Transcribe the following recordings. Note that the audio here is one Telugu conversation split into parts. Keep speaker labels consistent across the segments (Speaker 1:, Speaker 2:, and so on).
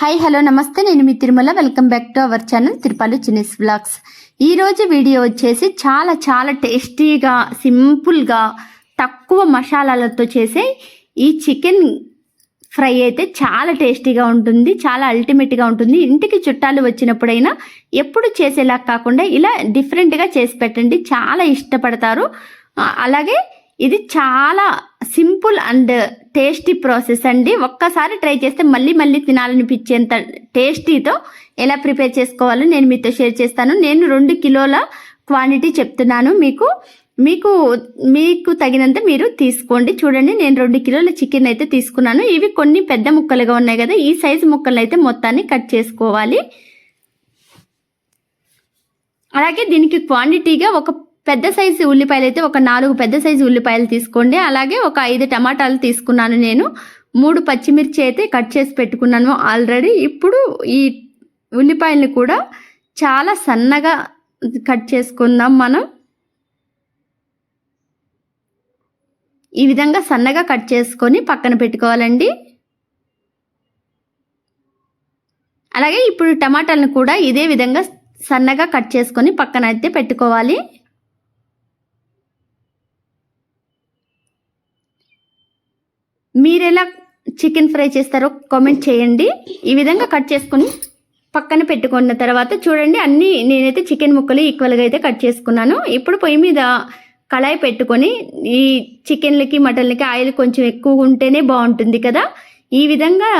Speaker 1: హాయ్ హలో నమస్తే, నేను మీ Tirumala. Welcome back to our channel Tirupalu Chinni's vlogs. ఈరోజు వీడియో వచ్చేసి చాలా టేస్టీగా సింపుల్గా తక్కువ మసాలాలతో చేసే ఈ చికెన్ ఫ్రై అయితే చాలా టేస్టీగా ఉంటుంది, చాలా అల్టిమేట్గా ఉంటుంది. ఇంటికి చుట్టాలు వచ్చినప్పుడైనా ఎప్పుడు చేసేలా కాకుండా ఇలా డిఫరెంట్గా చేసి పెట్టండి, చాలా ఇష్టపడతారు. అలాగే ఇది చాలా సింపుల్ అండ్ టేస్టీ ప్రాసెస్ అండి. ఒక్కసారి ట్రై చేస్తే మళ్ళీ తినాలనిపించేంత టేస్టీతో ఎలా ప్రిపేర్ చేసుకోవాలో నేను మీతో షేర్ చేస్తాను. నేను 2 కిలోల క్వాంటిటీ చెప్తున్నాను. మీకు తగినంత మీరు తీసుకోండి. చూడండి, నేను 2 కిలోల చికెన్ అయితే తీసుకున్నాను. ఇవి కొన్ని పెద్ద ముక్కలుగా ఉన్నాయి కదా, ఈ సైజు ముక్కలు అయితే మొత్తాన్ని కట్ చేసుకోవాలి. అలాగే దీనికి క్వాంటిటీగా ఒక పెద్ద సైజు ఉల్లిపాయలు అయితే ఒక 4 పెద్ద సైజు ఉల్లిపాయలు తీసుకోండి. అలాగే ఒక 5 టమాటాలు తీసుకున్నాను. నేను 3 పచ్చిమిర్చి అయితే కట్ చేసి పెట్టుకున్నాను ఆల్రెడీ. ఇప్పుడు ఈ ఉల్లిపాయల్ని కూడా చాలా సన్నగా కట్ చేసుకుందాం. మనం ఈ విధంగా సన్నగా కట్ చేసుకొని పక్కన పెట్టుకోవాలండి. అలాగే ఇప్పుడు టమాటాలను కూడా ఇదే విధంగా సన్నగా కట్ చేసుకొని పక్కన అయితే పెట్టుకోవాలి. మీరెలా చికెన్ ఫ్రై చేస్తారో కామెంట్ చేయండి. ఈ విధంగా కట్ చేసుకొని పక్కన పెట్టుకున్న తర్వాత చూడండి, నేనైతే చికెన్ ముక్కలు ఈక్వల్గా అయితే కట్ చేసుకున్నాను. ఇప్పుడు పొయ్యి మీద కళాయి పెట్టుకొని, ఈ చికెన్లకి మటన్లకి ఆయిల్ కొంచెం ఎక్కువ ఉంటేనే బాగుంటుంది కదా. ఈ విధంగా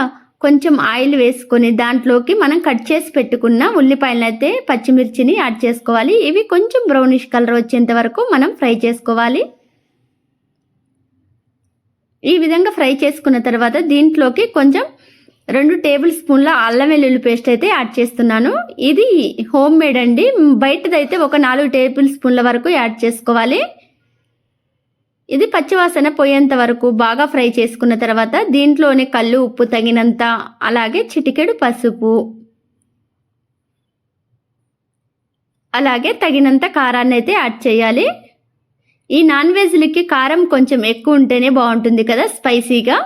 Speaker 1: కొంచెం ఆయిల్ వేసుకొని దాంట్లోకి మనం కట్ చేసి పెట్టుకున్న ఉల్లిపాయలను అయితే పచ్చిమిర్చిని యాడ్ చేసుకోవాలి. ఇవి కొంచెం బ్రౌనిష్ కలర్ వచ్చేంత వరకు మనం ఫ్రై చేసుకోవాలి. ఈ విధంగా ఫ్రై చేసుకున్న తర్వాత దీంట్లోకి కొంచెం 2 టేబుల్ స్పూన్ల అల్లం వెల్లుల్లి పేస్ట్ అయితే యాడ్ చేస్తున్నాను. ఇది హోమ్ మేడ్ అండి, బయటదైతే ఒక 4 టేబుల్ స్పూన్ల వరకు యాడ్ చేసుకోవాలి. ఇది పచ్చివాసన పోయేంత వరకు బాగా ఫ్రై చేసుకున్న తర్వాత దీంట్లోనే కల్లు ఉప్పు తగినంత, అలాగే చిటికెడు పసుపు, అలాగే తగినంత కారాన్ని అయితే యాడ్ చేయాలి. ఈ నాన్ వెజ్లకి కారం కొంచెం ఎక్కువ ఉంటేనే బాగుంటుంది కదా, స్పైసీగా.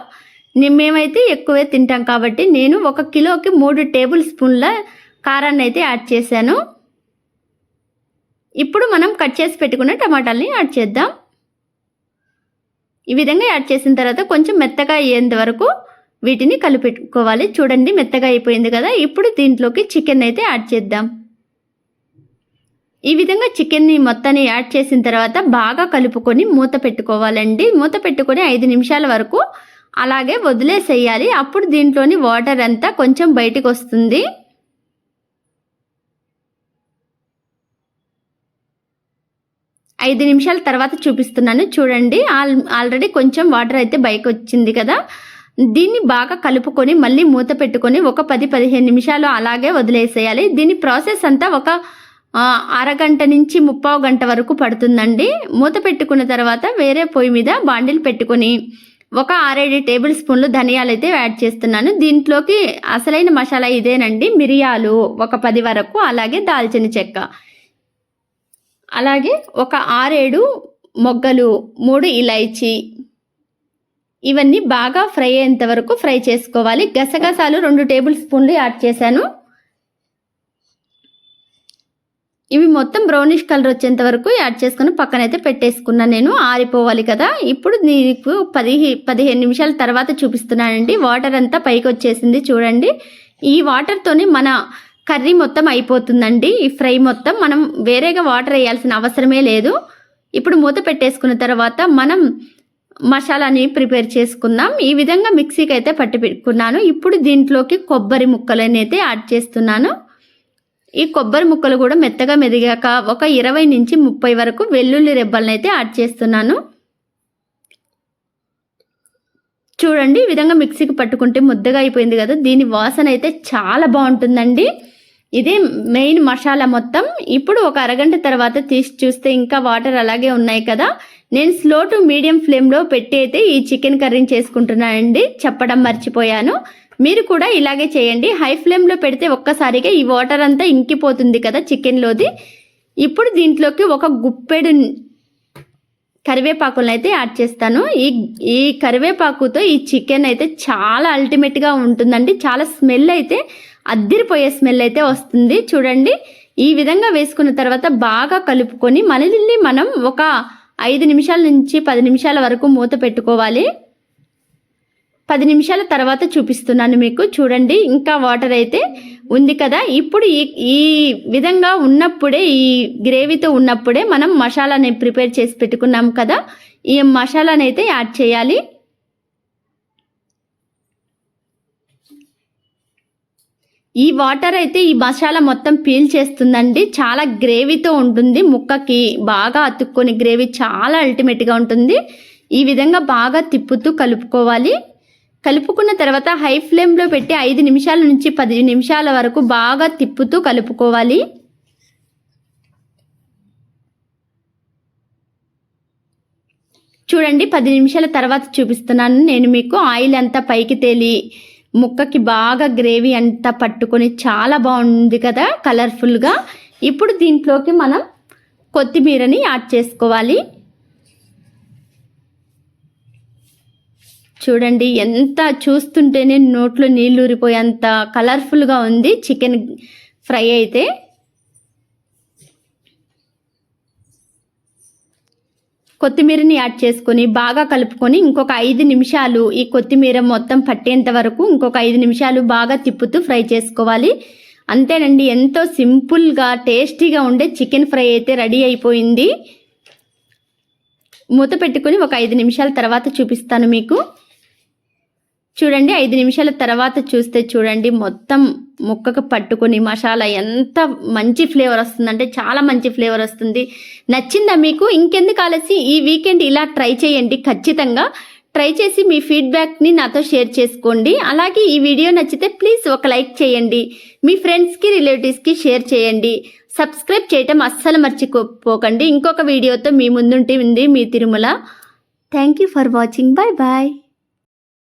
Speaker 1: మేమైతే ఎక్కువే తింటాం కాబట్టి నేను 1 కిలోకి 3 టేబుల్ స్పూన్ల కారాన్ని అయితే యాడ్ చేశాను. ఇప్పుడు మనం కట్ చేసి పెట్టుకున్న టమాటాలని యాడ్ చేద్దాం. ఈ విధంగా యాడ్ చేసిన తర్వాత కొంచెం మెత్తగా అయ్యేంత వరకు వీటిని కలిపెట్టుకోవాలి. చూడండి, మెత్తగా అయిపోయింది కదా. ఇప్పుడు దీంట్లోకి చికెన్ అయితే యాడ్ చేద్దాం. ఈ విధంగా చికెన్ని మొత్తాన్ని యాడ్ చేసిన తర్వాత బాగా కలుపుకొని మూత పెట్టుకోవాలండి. మూత పెట్టుకొని 5 నిమిషాల వరకు అలాగే వదిలేసేయాలి. అప్పుడు దీంట్లోని వాటర్ అంతా కొంచెం బయటికి వస్తుంది. ఐదు నిమిషాల తర్వాత చూపిస్తున్నాను. చూడండి, ఆల్రెడీ కొంచెం వాటర్ అయితే బయటకు వచ్చింది కదా. దీన్ని బాగా కలుపుకొని మళ్ళీ మూత పెట్టుకొని ఒక 10-15 నిమిషాలు అలాగే వదిలేసేయాలి. దీని ప్రాసెస్ అంతా ఒక అరగంట నుంచి 30 గంట వరకు పడుతుందండి. మూత పెట్టుకున్న తర్వాత వేరే పొయ్యి మీద బాండిల్ పెట్టుకొని ఒక 6-7 టేబుల్ స్పూన్లు ధనియాలు అయితే యాడ్ చేస్తున్నాను. దీంట్లోకి అసలైన మసాలా ఇదేనండి. మిరియాలు ఒక 10 వరకు, అలాగే దాల్చిన చెక్క, అలాగే ఒక 6-7 మొగ్గలు, 3 ఇలైచి, ఇవన్నీ బాగా ఫ్రై అయ్యేంత వరకు ఫ్రై చేసుకోవాలి. గసగసాలు 2 టేబుల్ స్పూన్లు యాడ్ చేశాను. ఇవి మొత్తం బ్రౌనిష్ కలర్ వచ్చేంత వరకు యాడ్ చేసుకుని పక్కనైతే పెట్టేసుకున్నాను. నేను ఆరిపోవాలి కదా. ఇప్పుడు నీకు 15 నిమిషాల తర్వాత చూపిస్తున్నానండి. వాటర్ అంతా పైకి వచ్చేసింది చూడండి. ఈ వాటర్తోనే మన కర్రీ మొత్తం అయిపోతుందండి. ఈ ఫ్రై మొత్తం మనం వేరేగా వాటర్ వేయాల్సిన అవసరమే లేదు. ఇప్పుడు మూత పెట్టేసుకున్న తర్వాత మనం మసాలాని ప్రిపేర్ చేసుకుందాం. ఈ విధంగా మిక్సీకి అయితే పట్టి పెట్టుకున్నాను. ఇప్పుడు దీంట్లోకి కొబ్బరి ముక్కలని అయితే యాడ్ చేస్తున్నాను. ఈ కొబ్బరి ముక్కలు కూడా మెత్తగా మెదిగాక ఒక 20 నుంచి 30 వరకు వెల్లుల్లి రెబ్బలను అయితే యాడ్ చేస్తున్నాను. చూడండి, ఈ విధంగా మిక్సీకి పట్టుకుంటే ముద్దగా అయిపోయింది కదా. దీని వాసన అయితే చాలా బాగుంటుందండి. ఇదే మెయిన్ మసాలా మొత్తం. ఇప్పుడు ఒక అరగంట తర్వాత తీసి చూస్తే ఇంకా వాటర్ అలాగే ఉన్నాయి కదా. నేను స్లో టు మీడియం ఫ్లేమ్లో పెట్టి అయితే ఈ చికెన్ కర్రీని చేసుకుంటున్నానండి, చెప్పడం మర్చిపోయాను. మీరు కూడా ఇలాగే చేయండి. హై ఫ్లేమ్లో పెడితే ఒక్కసారిగా ఈ వాటర్ అంతా ఇంకిపోతుంది కదా చికెన్లోది. ఇప్పుడు దీంట్లోకి ఒక గుప్పెడు కరివేపాకులను అయితే యాడ్ చేస్తాను. ఈ కరివేపాకుతో ఈ చికెన్ అయితే చాలా అల్టిమేట్గా ఉంటుందండి. చాలా స్మెల్ అయితే అద్దిరిపోయే స్మెల్ అయితే వస్తుంది. చూడండి, ఈ విధంగా వేసుకున్న తర్వాత బాగా కలుపుకొని మళ్ళీ మనం ఒక 5 నిమిషాల నుంచి 10 నిమిషాల వరకు మూత పెట్టుకోవాలి. 10 నిమిషాల తర్వాత చూపిస్తున్నాను మీకు. చూడండి, ఇంకా వాటర్ అయితే ఉంది కదా. ఇప్పుడు ఈ విధంగా ఉన్నప్పుడే, ఈ గ్రేవీతో ఉన్నప్పుడే మనం మసాలాని ప్రిపేర్ చేసి పెట్టుకున్నాం కదా, ఈ మసాలాని అయితే యాడ్ చేయాలి. ఈ వాటర్ అయితే ఈ మసాలా మొత్తం పీల్ చేస్తుందండి. చాలా గ్రేవీతో ఉంటుంది, ముక్కకి బాగా అతుక్కొని గ్రేవీ చాలా అల్టిమేట్గా ఉంటుంది. ఈ విధంగా బాగా తిప్పుతూ కలుపుకోవాలి. కలుపుకున్న తర్వాత హై ఫ్లేమ్లో పెట్టి 5 నిమిషాల నుంచి 10 నిమిషాల వరకు బాగా తిప్పుతూ కలుపుకోవాలి. చూడండి, 10 నిమిషాల తర్వాత చూపిస్తున్నాను నేను మీకు. ఆయిల్ అంతా పైకి తేలి ముక్కకి బాగా గ్రేవీ అంతా పట్టుకొని చాలా బాగుంది కదా కలర్ఫుల్గా. ఇప్పుడు దీంట్లోకి మనం కొత్తిమీరని యాడ్ చేసుకోవాలి. చూడండి, ఎంత చూస్తుంటేనే నోట్లో నీళ్ళు ఊరిపోయేంత కలర్ఫుల్గా ఉంది చికెన్ ఫ్రై అయితే. కొత్తిమీరని యాడ్ చేసుకొని బాగా కలుపుకొని ఇంకొక 5 నిమిషాలు ఈ కొత్తిమీర మొత్తం పట్టేంత వరకు ఇంకొక 5 నిమిషాలు బాగా తిప్పుతూ ఫ్రై చేసుకోవాలి. అంతేనండి, ఎంతో సింపుల్గా టేస్టీగా ఉండే చికెన్ ఫ్రై అయితే రెడీ అయిపోయింది. మూత పెట్టుకొని ఒక 5 నిమిషాల తర్వాత చూపిస్తాను మీకు. చూడండి, 5 నిమిషాల తర్వాత చూస్తే చూడండి, మొత్తం ముక్కకు పట్టుకొని మసాలా ఎంత మంచి ఫ్లేవర్ వస్తుందంటే చాలా మంచి ఫ్లేవర్ వస్తుంది. నచ్చిందా మీకు? ఇంకెందుకు ఆలస్యం, ఈ వీకెండ్ ఇలా ట్రై చేయండి. ఖచ్చితంగా ట్రై చేసి మీ ఫీడ్బ్యాక్ని నాతో షేర్ చేసుకోండి. అలాగే ఈ వీడియో నచ్చితే ప్లీజ్ ఒక లైక్ చేయండి. మీ ఫ్రెండ్స్కి, రిలేటివ్స్కి షేర్ చేయండి. సబ్స్క్రైబ్ చేయటం అస్సలు మర్చిపోకండి. ఇంకొక వీడియోతో మీ ముందుంటుంది మీ Tirumala. Thank you for watching. Bye bye.